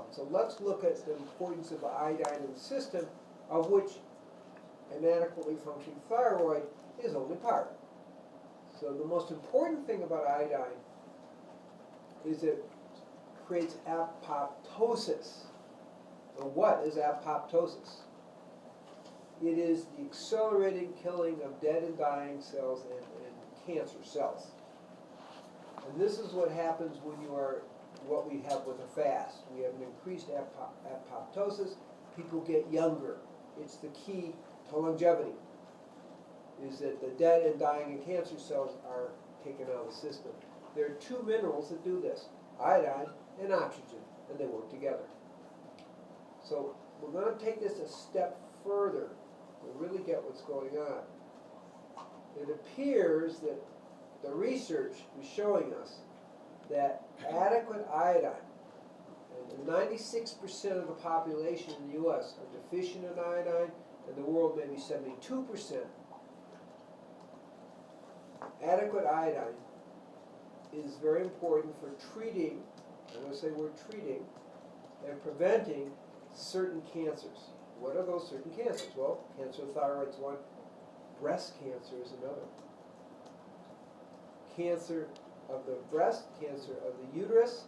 problem. So let's look at the importance of iodine in the system, of which an adequately functioning thyroid is only part. So the most important thing about iodine is it creates apoptosis. Now what is apoptosis? It is the accelerated killing of dead and dying cells and cancer cells. And this is what happens when you are, what we have with a fast. We have an increased apoptosis. People get younger. It's the key to longevity, is that the dead and dying and cancer cells are taken out of the system. There are two minerals that do this, iodine and oxygen, and they work together. So we're going to take this a step further to really get what's going on. It appears that the research is showing us that adequate iodine, and 96% of the population in the U.S. are deficient in iodine, and the world maybe 72%. Adequate iodine is very important for treating, I'm going to say we're treating, and preventing certain cancers. What are those certain cancers? Well, cancer of the thyroid is one, breast cancer is another. Cancer of the breast, cancer of the uterus,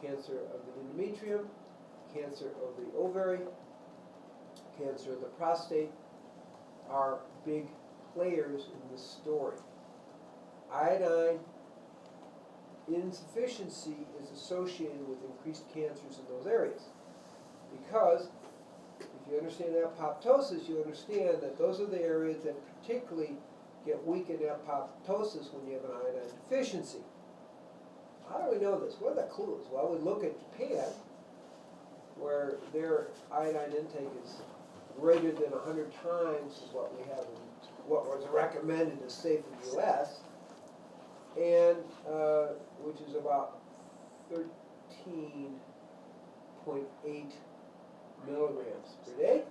cancer of the endometrium, cancer of the ovary, cancer of the prostate are big players in this story. Iodine insufficiency is associated with increased cancers in those areas. Because if you understand apoptosis, you understand that those are the areas that particularly get weak in apoptosis when you have an iodine deficiency. How do we know this? What are the clues? Well, we look at Japan, where their iodine intake is greater than 100 times what we have in what was recommended as safe in the U.S., and which is about 13.8 milligrams per day.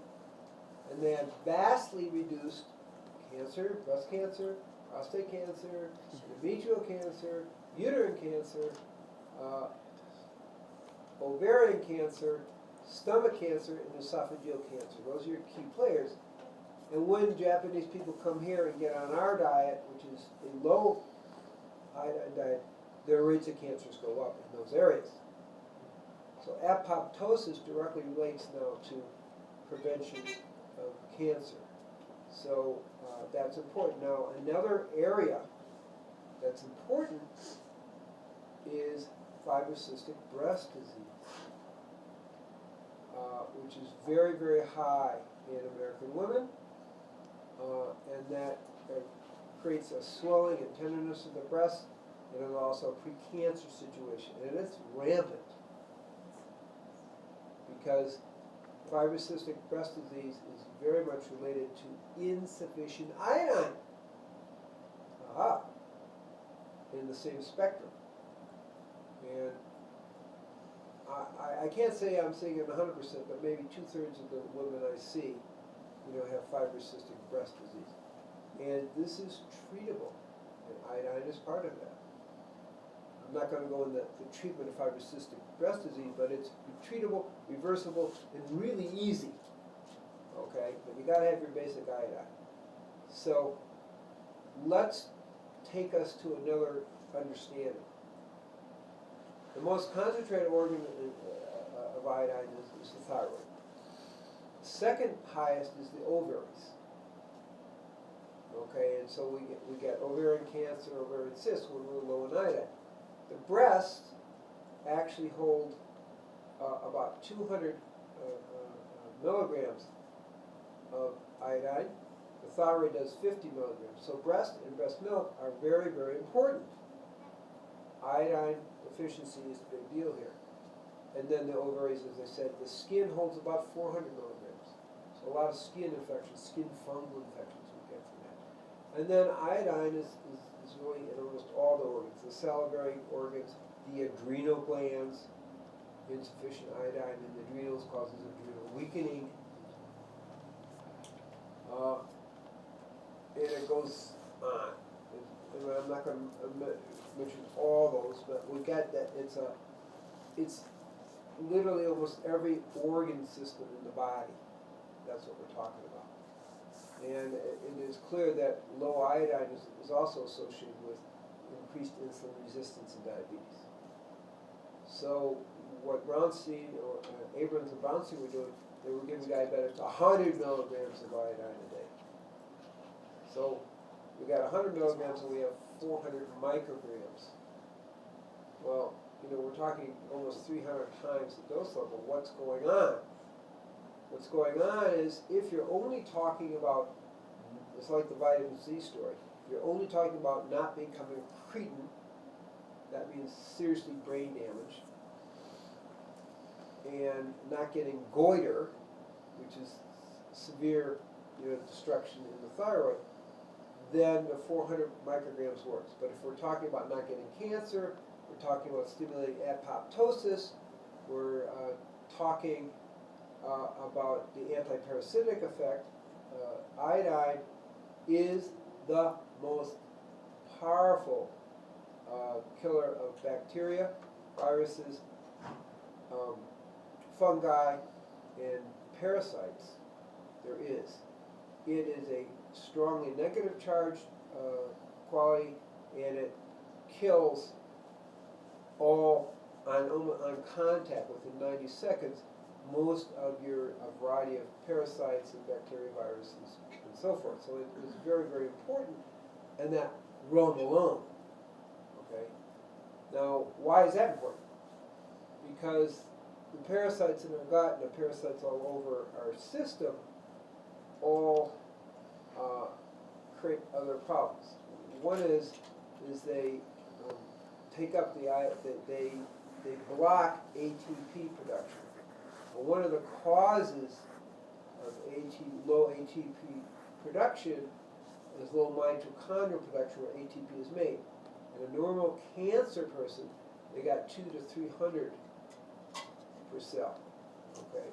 And they have vastly reduced cancer, breast cancer, prostate cancer, endometrial cancer, uterine cancer, ovarian cancer, stomach cancer, and esophageal cancer. Those are your key players. And when Japanese people come here and get on our diet, which is a low iodine diet, their rates of cancers go up in those areas. So apoptosis directly relates now to prevention of cancer. So that's important. Now another area that's important is fibrocystic breast disease, which is very, very high in American women, and that creates a swelling and tenderness of the breast, and it's also a pre-cancer situation, and it's rampant because fibrocystic breast disease is very much related to insufficient iodine. Aha! In the same spectrum. And I can't say I'm seeing it 100%, but maybe 2/3 of the women I see, have fibrocystic breast disease. And this is treatable, and iodine is part of that. I'm not going to go into the treatment of fibrocystic breast disease, but it's treatable, reversible, and really easy. Okay, but you got to have your basic iodine. So let's take us to another understanding. The most concentrated organ of iodine is the thyroid. The second highest is the ovaries. Okay, and so we get ovarian cancer, ovarian cysts when we're low in iodine. The breasts actually hold about 200 milligrams of iodine. The thyroid does 50 milligrams. So breast and breast milk are very, very important. Iodine deficiency is a big deal here. And then the ovaries, as I said, the skin holds about 400 milligrams. So a lot of skin infections, skin fungal infections we get from that. And then iodine is really in almost all the organs, the salivary organs, the adrenal glands. Insufficient iodine in the adrenals causes adrenal weakening. And it goes on. And I'm not going to mention all those, but we got that it's literally almost every organ system in the body. That's what we're talking about. And it is clear that low iodine is also associated with increased insulin resistance and diabetes. So what Brownstein, or Abrams and Brownstein were doing, they were giving diabetics 100 milligrams of iodine a day. So we got 100 milligrams and we have 400 micrograms. Well, you know, we're talking almost 300 times the dose level. What's going on? What's going on is if you're only talking about, it's like the vitamin C story, if you're only talking about not becoming a cretin, that means seriously brain damage, and not getting goiter, which is severe, you know, destruction in the thyroid, then the 400 micrograms works. But if we're talking about not getting cancer, we're talking about stimulating apoptosis, we're talking about the antiparasitic effect, iodine is the most powerful killer of bacteria, viruses, fungi, and parasites there is. It is a strongly negative charged quality, and it kills all on contact within 90 seconds most of a variety of parasites and bacteria, viruses, and so forth. So it is very, very important in that realm alone. Okay. Now, why is that important? Because the parasites in our gut and the parasites all over our system all create other problems. One is they take up they block ATP production. Well, one of the causes of low ATP production is low mitochondrial production where ATP is made. In a normal cancer person, they got 200 to 300 per cell, okay,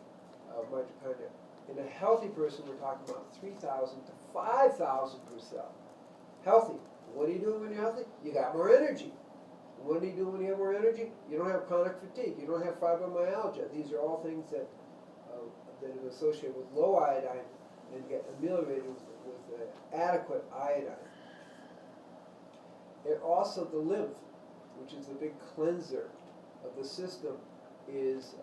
of mitochondria. In a healthy person, we're talking about 3,000 to 5,000 per cell. Healthy. What are you doing when you're healthy? You got more energy. What do you do when you have more energy? You don't have chronic fatigue. You don't have fibromyalgia. These are all things that are associated with low iodine and get ameliorated with adequate iodine. And also the lymph, which is the big cleanser of the system, is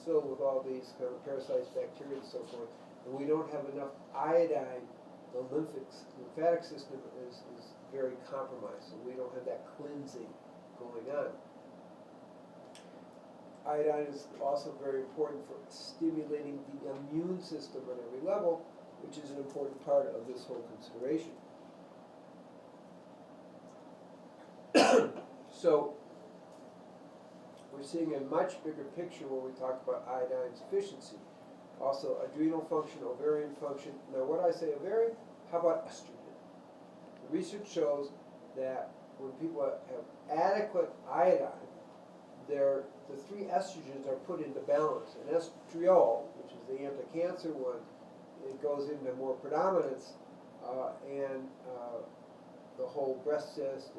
filled with all these kind of parasites, bacteria, and so forth. And we don't have enough iodine. The lymphatic system is very compromised, so we don't have that cleansing going on. Iodine is also very important for stimulating the immune system on every level, which is an important part of this whole consideration. So we're seeing a much bigger picture when we talk about iodine's efficiency. Also, adrenal function, ovarian function. Now, when I say ovarian, how about estrogen? The research shows that when people have adequate iodine, the three estrogens are put into balance. And estriol, which is the anti-cancer one, it goes into more predominance, and the whole breast cyst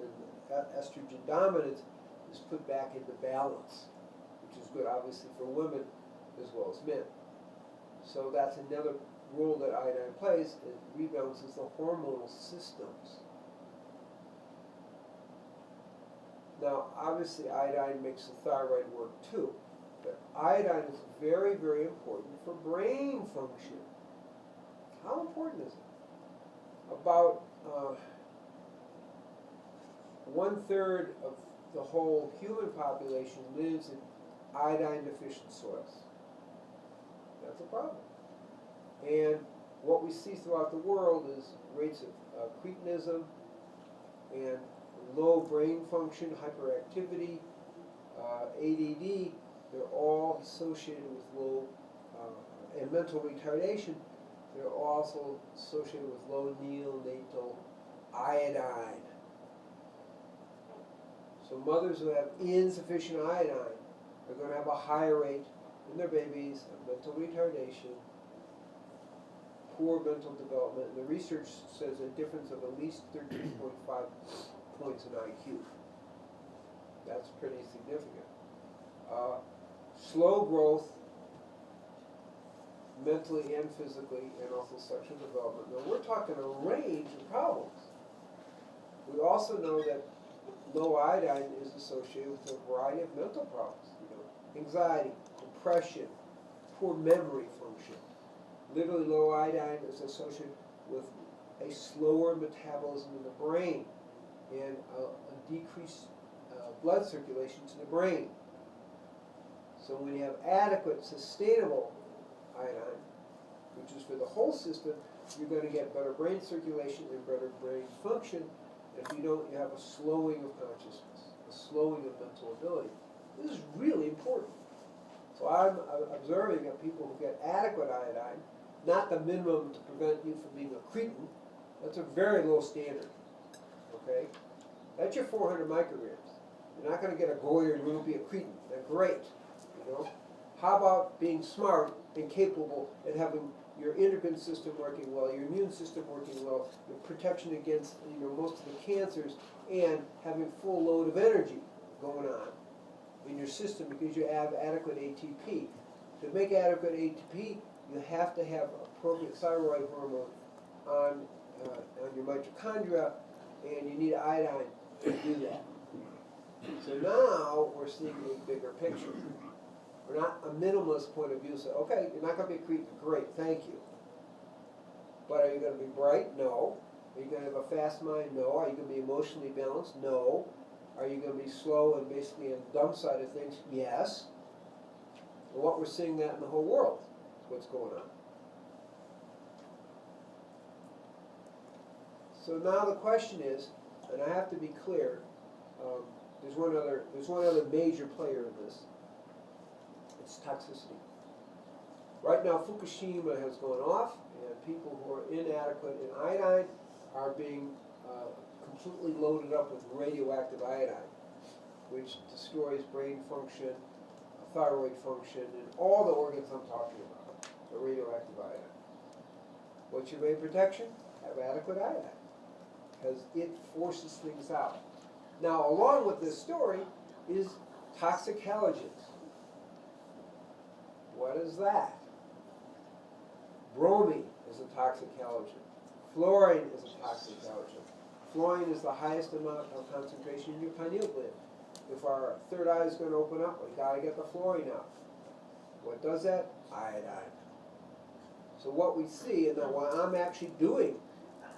and estrogen dominance is put back into balance, which is good, obviously, for women as well as men. So that's another role that iodine plays. It rebalances the hormonal systems. Now, obviously, iodine makes the thyroid work too. But iodine is very, very important for brain function. How important is it? About 1/3 of the whole human population lives in iodine-deficient soils. That's a problem. And what we see throughout the world is rates of cretinism and low brain function, hyperactivity, ADD. They're all associated with low, and mental retardation. They're also associated with low neonatal iodine. So mothers who have insufficient iodine are going to have a higher rate in their babies of mental retardation, poor mental development, and the research says a difference of at least 13.5 points in IQ. That's pretty significant. slow growth, mentally and physically, and also sexual development. Now we're talking a range of problems. We also know that low iodine is associated with a variety of mental problems. Anxiety, depression, poor memory function. Literally, low iodine is associated with a slower metabolism in the brain and a decreased blood circulation to the brain. So when you have adequate, sustainable iodine, which is for the whole system, you're going to get better brain circulation and better brain function. And if you don't, you have a slowing of consciousness, a slowing of mental ability. This is really important. So I'm observing that people who get adequate iodine, not the minimum to prevent you from being a cretin, that's a very low standard, okay? That's your 400 micrograms. You're not going to get a goiter and you won't be a cretin. They're great, you know? How about being smart and capable and having your endocrine system working well, your immune system working well, your protection against most of the cancers, and having full load of energy going on in your system because you have adequate ATP. To make adequate ATP, you have to have appropriate thyroid hormone on your mitochondria, and you need iodine to do that. So now we're seeing a bigger picture. We're not a minimalist point of view, so okay, you're not going to be a cretin, great, thank you. But are you going to be bright? No. Are you going to have a fast mind? No. Are you going to be emotionally balanced? No. Are you going to be slow and basically on the dumb side of things? Yes. And what we're seeing that in the whole world is what's going on. So now the question is, and I have to be clear, there's one other major player in this. It's toxicity. Right now, Fukushima has gone off, and people who are inadequate in iodine are being completely loaded up with radioactive iodine, which destroys brain function, thyroid function, and all the organs I'm talking about, the radioactive iodine. What's your main protection? Have adequate iodine, because it forces things out. Now, along with this story is toxic halogens. What is that? Bromine is a toxic halogen. Fluorine is a toxic halogen. Fluorine is the highest amount of concentration in your pineal gland. If our third eye is going to open up, we got to get the fluorine out. What does that? Iodine. So what we see, and what I'm actually doing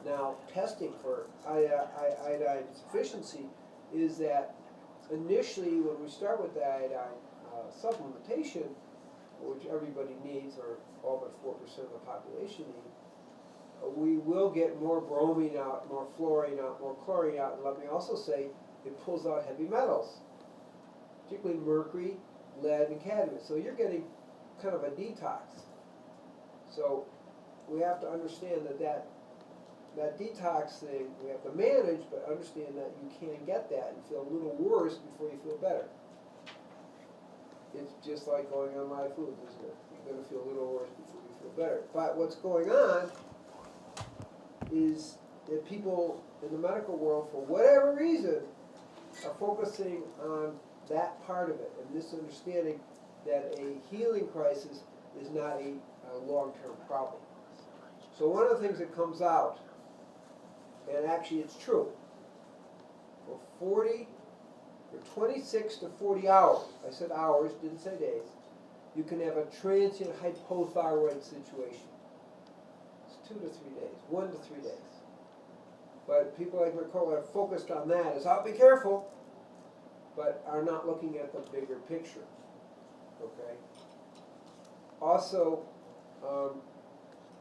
now, testing for iodine sufficiency, is that initially when we start with the iodine supplementation, which everybody needs, or all but 4% of the population need, we will get more bromine out, more fluorine out, more chlorine out, and let me also say it pulls out heavy metals, particularly mercury, lead, and cadmium. So you're getting kind of a detox. So we have to understand that detox thing we have to manage, but understand that you can get that and feel a little worse before you feel better. It's just like going on live foods, isn't it? You're going to feel a little worse before you feel better. But what's going on is that people in the medical world, for whatever reason, are focusing on that part of it and misunderstanding that a healing crisis is not a long-term problem. So one of the things that comes out, and actually it's true, for 26 to 40 hours, I said hours, didn't say days, you can have a transient hypothyroid situation. It's 2 to 3 days, 1 to 3 days. But people like Matol are focused on that as, be careful, but are not looking at the bigger picture, okay? Also,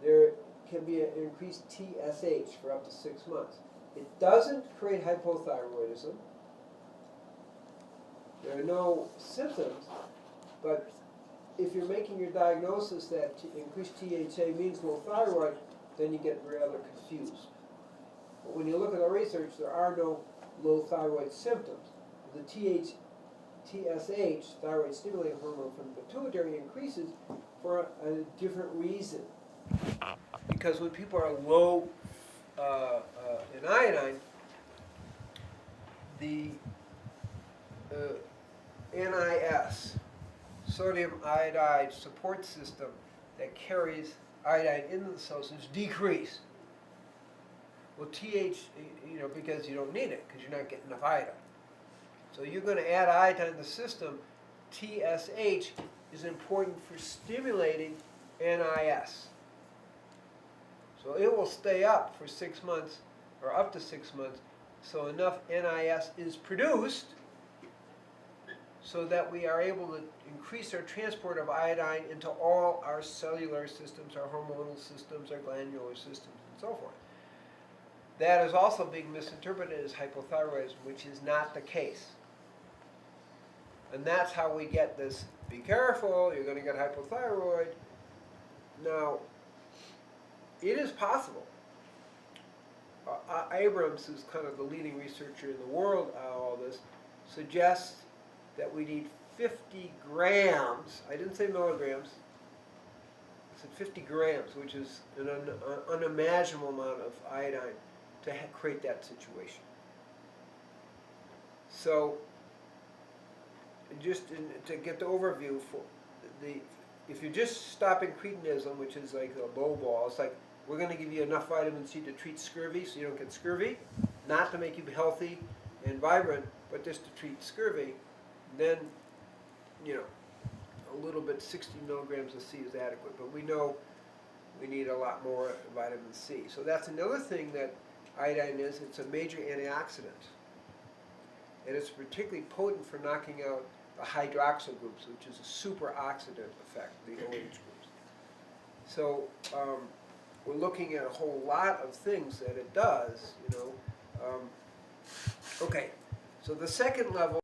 there can be an increased TSH for up to 6 months. It doesn't create hypothyroidism. There are no symptoms, but if you're making your diagnosis that increased TSH means low thyroid, then you get rather confused. But when you look at the research, there are no low thyroid symptoms. The TSH, thyroid stimulating hormone from the pituitary, increases for a different reason. Because when people are low in iodine, the NIS, sodium iodide support system that carries iodine into the cells is decreased. Well, because you don't need it, because you're not getting enough iodine. So you're going to add iodine in the system. TSH is important for stimulating NIS. So it will stay up for 6 months, or up to 6 months, so enough NIS is produced so that we are able to increase our transport of iodine into all our cellular systems, our hormonal systems, our glandular systems, and so forth. That is also being misinterpreted as hypothyroidism, which is not the case. And that's how we get this, be careful, you're going to get hypothyroid. Now, it is possible. Abrams, who's kind of the leading researcher in the world on all this, suggests that we need 50 grams, I didn't say milligrams, I said 50 grams, which is an unimaginable amount of iodine to create that situation. So, just to get the overview, if you're just stopping cretinism, which is like a low ball, it's like we're going to give you enough vitamin C to treat scurvy so you don't get scurvy, not to make you healthy and vibrant, but just to treat scurvy, then, a little bit, 60 milligrams of C is adequate. But we know we need a lot more vitamin C. So that's another thing that iodine is. It's a major antioxidant. And it's particularly potent for knocking out the hydroxyl groups, which is a superoxidant effect, the OH groups. So we're looking at a whole lot of things that it does, Okay, so the second level